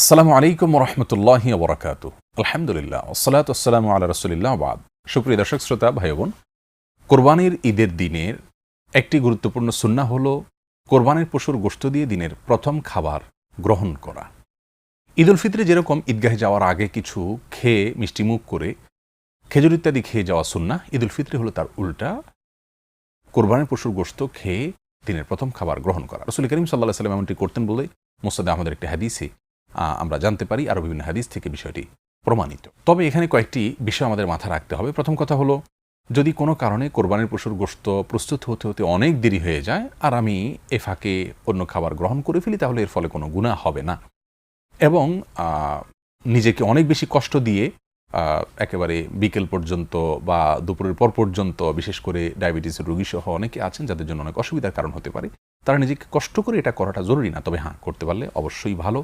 আসসালামু আলাইকুম রহমতুল্লাহি ওবরাকাতু। আলহামদুলিল্লাহ ওসসালাতু ওয়াসসালামু আলা রাসূলিল্লাহ বাদ। সুপ্রিয় দর্শক শ্রোতা ভাই বোন, কোরবানির ঈদের দিনের একটি গুরুত্বপূর্ণ সুন্নাহ হলো কোরবানির পশুর গোশত দিয়ে দিনের প্রথম খাবার গ্রহণ করা। ঈদ উল ফিতরে যেরকম ঈদগাহে যাওয়ার আগে কিছু খেয়ে মিষ্টিমুখ করে খেজুর ইত্যাদি খেয়ে যাওয়া সুন্নাহ, ঈদ উল ফিতরে হলো তার উল্টা, কোরবানির পশুর গোশত খেয়ে দিনের প্রথম খাবার গ্রহণ করা। রাসূল করিম সাল্লাল্লাহু আলাইহি ওয়াসাল্লাম এমনটি করতেন বলে মুসনাদ আহমদের একটি হাদিসে আমরা জানতে পারি, আরও বিভিন্ন হাদিস থেকে বিষয়টি প্রমাণিত। তবে এখানে কয়েকটি বিষয় আমাদের মাথায় রাখতে হবে। প্রথম কথা হলো, যদি কোনো কারণে কোরবানির পশুর গোশত প্রস্তুত হতে হতে অনেক দেরি হয়ে যায় আর আমি এ ফাঁকে অন্য খাবার গ্রহণ করে ফেলি, তাহলে এর ফলে কোনো গুনাহ হবে না। এবং নিজেকে অনেক বেশি কষ্ট দিয়ে একেবারে বিকেল পর্যন্ত বা দুপুরের পর পর্যন্ত, বিশেষ করে ডায়াবেটিসের রোগী সহ অনেকে আছেন যাদের জন্য অনেক অসুবিধার কারণ হতে পারে, তারা নিজেকে কষ্ট করে এটা করাটা জরুরি না। তবে হ্যাঁ, করতে পারলে অবশ্যই ভালো।